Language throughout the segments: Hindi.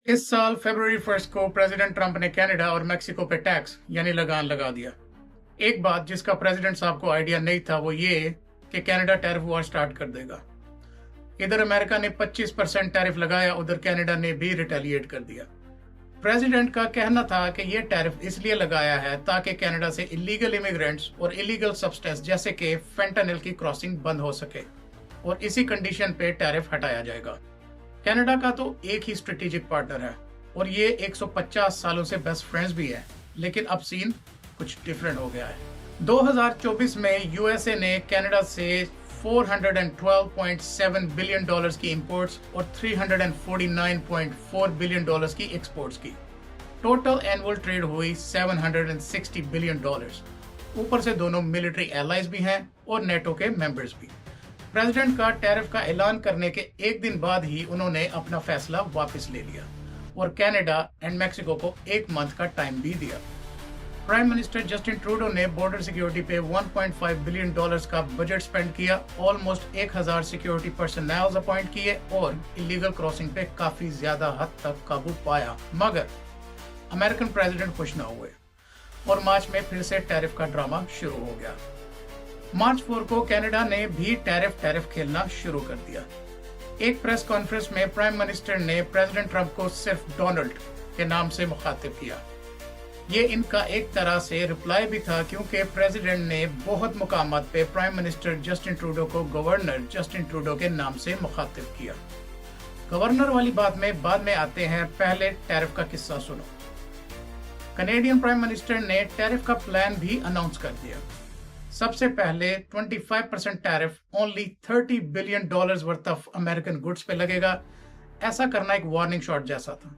इस साल फरवरी 1 को प्रेसिडेंट ट्रंप ने कनाडा और मेक्सिको पे टैक्स यानी लगान लगा दिया। एक बात जिसका प्रेसिडेंट साहब को आइडिया नहीं था वो ये कि कनाडा टैरिफ वॉर स्टार्ट कर देगा। इधर अमेरिका ने 25% टैरिफ लगाया, उधर कनाडा ने भी रिटेलिएट कर दिया। प्रेसिडेंट का कहना था कि ये टैरिफ इसलिए लगाया है ताकि कनाडा से इलीगल इमिग्रेंट्स और इलीगल सब्सटेंस जैसे कि फेंटानिल की क्रॉसिंग बंद हो सके और इसी कंडीशन पे टैरिफ हटाया जाएगा। कनाडा का तो एक ही स्ट्रेटेजिक पार्टनर है और ये 150 सालों से बेस्ट फ्रेंड्स भी है, लेकिन अब सीन कुछ डिफरेंट हो गया है। 2024 में यूएसए ने कनाडा से 412.7 बिलियन डॉलर्स की इंपोर्ट्स और 349.4 बिलियन डॉलर्स की एक्सपोर्ट्स की। टोटल एनुअल ट्रेड हुई 760 बिलियन डॉलर्स। ऊपर से दोनों मिलिट्री एलाइज भी हैं और नेटो के मेंबर्स भी। प्रेसिडेंट का टैरिफ का ऐलान करने के एक दिन बाद ही उन्होंने अपना फैसला वापस ले लिया और कनाडा एंड मैक्सिको को एक मंथ का टाइम भी दिया। प्राइम मिनिस्टर जस्टिन ट्रूडो ने बॉर्डर सिक्योरिटी पे 1.5 बिलियन डॉलर्स का बजट स्पेंड किया, ऑलमोस्ट 1000 सिक्योरिटी पर्सनल अपॉइंट किए और इलीगल क्रॉसिंग पे काफी ज्यादा हद तक काबू पाया। मगर अमेरिकन प्रेसिडेंट खुश न हुए और मार्च में फिर से टैरिफ का ड्रामा शुरू हो गया। मार्च 4 को कनाडा ने भी टैरिफ खेलना शुरू कर दिया। एक प्रेस कॉन्फ्रेंस में प्राइम मिनिस्टर ने प्रेसिडेंट ट्रंप को सिर्फ डोनाल्ड के नाम से मुखातिब किया। ये इनका एक तरह से रिप्लाई भी था, क्योंकि प्रेसिडेंट ने बहुत मुकामात पे प्राइम मिनिस्टर जस्टिन ट्रूडो को गवर्नर जस्टिन ट्रूडो के नाम से मुखातिब किया। गवर्नर वाली बात में बाद में आते हैं, पहले टैरिफ का किस्सा सुनो। कनेडियन प्राइम मिनिस्टर ने टैरिफ का प्लान भी अनाउंस कर दिया। सबसे पहले 25% tariff only 30 billion dollars worth of American goods पे लगेगा। ऐसा करना एक वार्निंग शॉट जैसा था,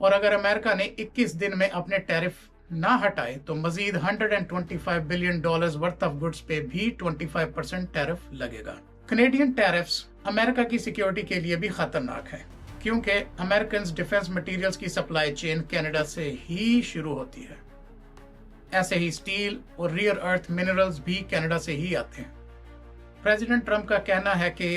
और अगर अमेरिका ने 21 दिन में अपने टैरिफ ना हटाए तो मजीद 125 billion dollars worth of goods पे भी 25% टैरिफ लगेगा। कनेडियन टैरिफ्स अमेरिका की सिक्योरिटी के लिए भी खतरनाक है, क्योंकि अमेरिकन डिफेंस मटेरियल्स की सप्लाई चेन कनाडा से ही शुरू होती है। ऐसे ही स्टील और रियर अर्थ मिनरल्स भी कनाडा से ही आते हैं। प्रेसिडेंट ट्रंप का कहना है कि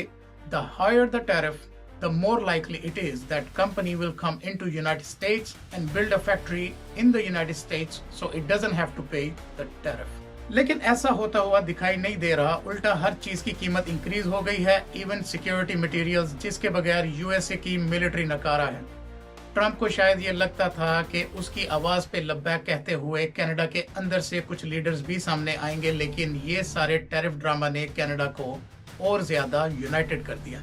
the higher the tariff, the more likely it is that company will come into United States and build a factory in the United States, so it doesn't have to pay the tariff. लेकिन ऐसा होता हुआ दिखाई नहीं दे रहा। उल्टा हर चीज की कीमत इंक्रीज हो गई है, इवन सिक्योरिटी मटेरियल्स, जिसके बगैर यूएसए की मिलिट्री नकारा है। ट्रंप को शायद ये लगता था कि उसकी आवाज पे लब्बैक कहते हुए कनाडा के अंदर से कुछ लीडर्स भी सामने आएंगे, लेकिन ये सारे टैरिफ ड्रामा ने कनाडा को और ज्यादा यूनाइटेड कर दिया।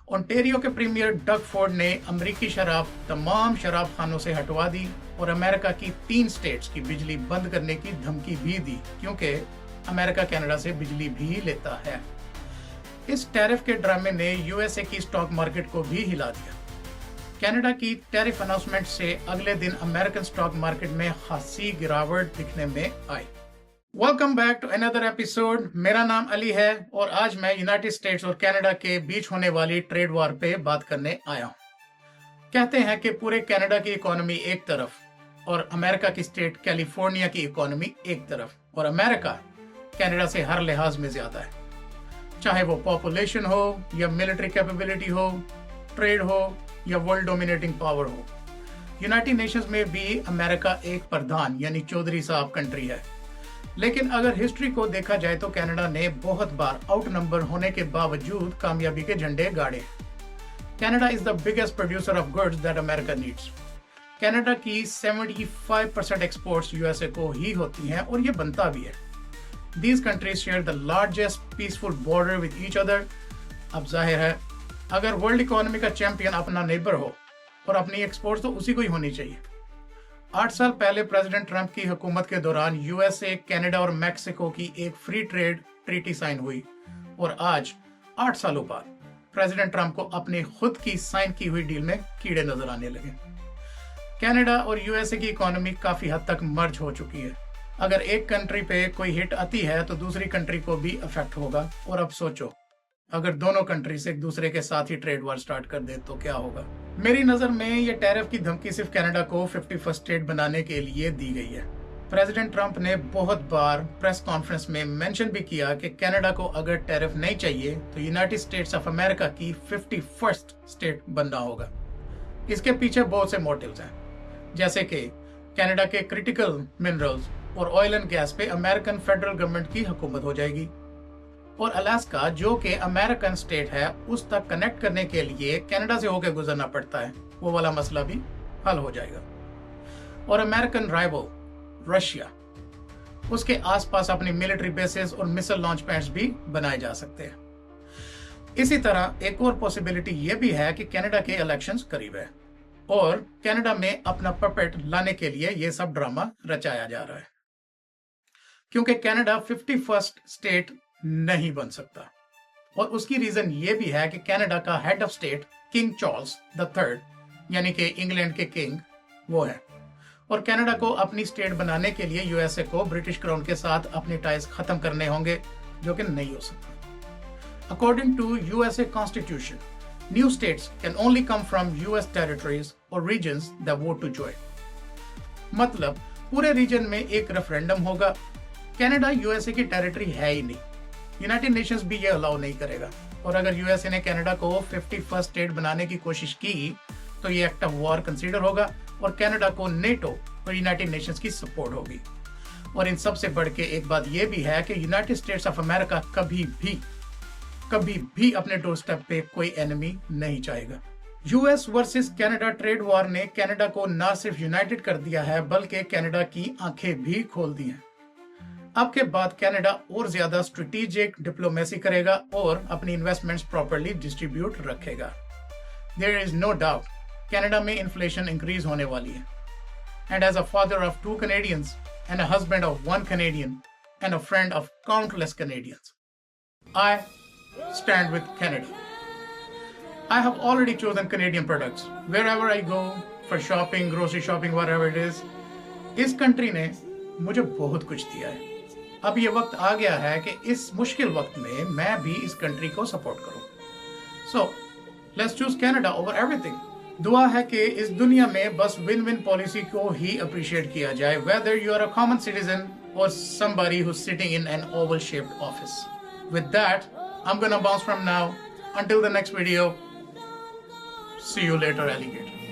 ओंटारियो के प्रीमियर डग फोर्ड ने अमेरिकी शराब तमाम शराब खानों से हटवा दी और अमेरिका की 3 स्टेट्स की बिजली बंद करने की धमकी भी दी, क्योंकि अमेरिका कनाडा से बिजली भी लेता है। इस टैरिफ के ड्रामे ने यूएसए की स्टॉक मार्केट को भी हिला दिया। कनाडा की टैरिफ अनाउंसमेंट से अगले दिन अमेरिकन स्टॉक मार्केट में खासी गिरावट दिखने में आई। Welcome back to another episode. मेरा नाम अली है और आज मैं यूनाइटेड स्टेट्स और कनाडा के बीच होने वाली ट्रेड वॉर पे बात करने आया हूँ। कहते हैं कि पूरे कनाडा की इकोनॉमी एक तरफ और अमेरिका की स्टेट कैलिफोर्निया की इकोनॉमी एक तरफ, और अमेरिका कनाडा से हर लिहाज में ज्यादा है, चाहे वो पॉपुलेशन हो या मिलिट्री कैपेबिलिटी हो, ट्रेड हो या वर्ल्ड डोमिनेटिंग पावर हो। यूनाइटेड नेशंस में भी अमेरिका एक प्रधान यानी चौधरी साहब कंट्री है। लेकिन अगर हिस्ट्री को देखा जाए तो कनाडा ने बहुत बार आउट नंबर होने के बावजूद कामयाबी के झंडे गाड़े। Canada is the biggest producer of goods that America needs. Canada की 75% एक्सपोर्ट्स यूएसए को ही होती हैं और ये बनता भी है। These countries share the largest peaceful border with each other. अब जाहिर है, अगर वर्ल्ड इकोनॉमी का चैंपियन अपना नेबर हो और अपनी एक्सपोर्ट्स तो उसी को ही होनी चाहिए। 8 साल पहले प्रेसिडेंट ट्रंप की हुकूमत के दौरान यूएसए, कनाडा और मैक्सिको की एक फ्री ट्रेड ट्रीटी साइन हुई, और आज 8 सालों बाद प्रेसिडेंट ट्रंप को अपनी खुद की साइन की हुई डील में कीड़े नजर आने लगे। कनाडा और यूएसए की इकोनॉमी काफी हद तक मर्ज हो चुकी है। अगर एक कंट्री पे कोई हिट आती है तो दूसरी कंट्री को भी अफेक्ट होगा, और अब सोचो अगर दोनों कंट्रीज एक दूसरे के साथ ही ट्रेड वॉर स्टार्ट कर दे तो क्या होगा। मेरी नजर में ये टैरिफ की धमकी सिर्फ कनाडा को 51st स्टेट बनाने के लिए दी गई है। प्रेसिडेंट ट्रंप ने बहुत बार प्रेस कॉन्फ्रेंस में मेंशन भी किया कि कनाडा को अगर टैरिफ नहीं चाहिए तो यूनाइटेड स्टेट्स ऑफ अमेरिका की 51st स्टेट बनना होगा। इसके पीछे बहुत से मोटिव्स हैं, जैसे कि कनाडा के क्रिटिकल मिनरल्स और ऑयल एंड गैस पे अमेरिकन फेडरल गवर्नमेंट की हुकूमत हो जाएगी, और अलास्का जो कि अमेरिकन स्टेट है उस तक कनेक्ट करने के लिए कनाडा से होकर गुजरना पड़ता है, वो वाला मसला भी हल हो जाएगा। और अमेरिकन राइवल रशिया, उसके आसपास अपनी मिलिट्री बेसेस और मिसाइल लॉन्च पैड्स भी बनाए जा सकते हैं। इसी तरह एक और पॉसिबिलिटी ये भी है कि कनाडा के इलेक्शंस करीब है और कनाडा में अपना पपेट लाने के लिए ये सब ड्रामा रचाया जा रहा है, क्योंकि कनाडा 51st स्टेट नहीं बन सकता। और उसकी रीजन ये भी है कि कनाडा का head of state king Charles III, यानी कि इंग्लैंड के किंग, वो है, और कनाडा को अपनी स्टेट बनाने के लिए यूएसए को ब्रिटिश क्राउन के साथ अपने टाइज खत्म करने होंगे, जो कि नहीं हो सकता। According to USA constitution, new states can only come from US territories और regions that vote to join. मतलब पूरे रीजन में एक रेफरेंडम होगा। कनाडा यूएसए की टेरिटरी है ही नहीं, यूनाइटेड नेशंस भी ये अलाउ नहीं करेगा, और अगर यूएसए ने कनाडा को 51st स्टेट बनाने की कोशिश की तो ये एक्ट ऑफ वॉर कंसीडर होगा और कनाडा को नेटो और यूनाइटेड नेशंस की सपोर्ट होगी। और इन सबसे बढ़ के एक बात यह भी है कि यूनाइटेड स्टेट्स ऑफ अमेरिका कभी भी अपने डोर स्टेप पे कोई एनिमी नहीं चाहेगा। US versus Canada trade war ने कनाडा को न सिर्फ यूनाइटेड कर दिया है बल्कि कनाडा की आंखें भी खोल दी हैं। अब के बाद कनाडा और ज्यादा स्ट्रेटेजिक डिप्लोमेसी करेगा और अपनी इन्वेस्टमेंट्स प्रॉपर्ली डिस्ट्रीब्यूट रखेगा। There is no doubt Canada में इन्फ्लेशन इंक्रीज होने वाली है। And as a father of 2 Canadians and a husband of 1 Canadian and a friend of countless Canadians, I stand with Canada. I have already chosen Canadian products wherever I go for shopping, grocery shopping, whatever it is. इस कंट्री ने मुझे बहुत कुछ दिया है। अब ये वक्त आ गया है कि इस मुश्किल वक्त में मैं भी इस कंट्री को सपोर्ट करूं। So, let's choose Canada over everything. दुआ है कि इस दुनिया में बस विन विन पॉलिसी को ही अप्रिशिएट किया जाए, whether you are a common citizen or somebody who's sitting in an oval shaped office. With that, I'm gonna bounce from now. Until the next video, see you later, alligator.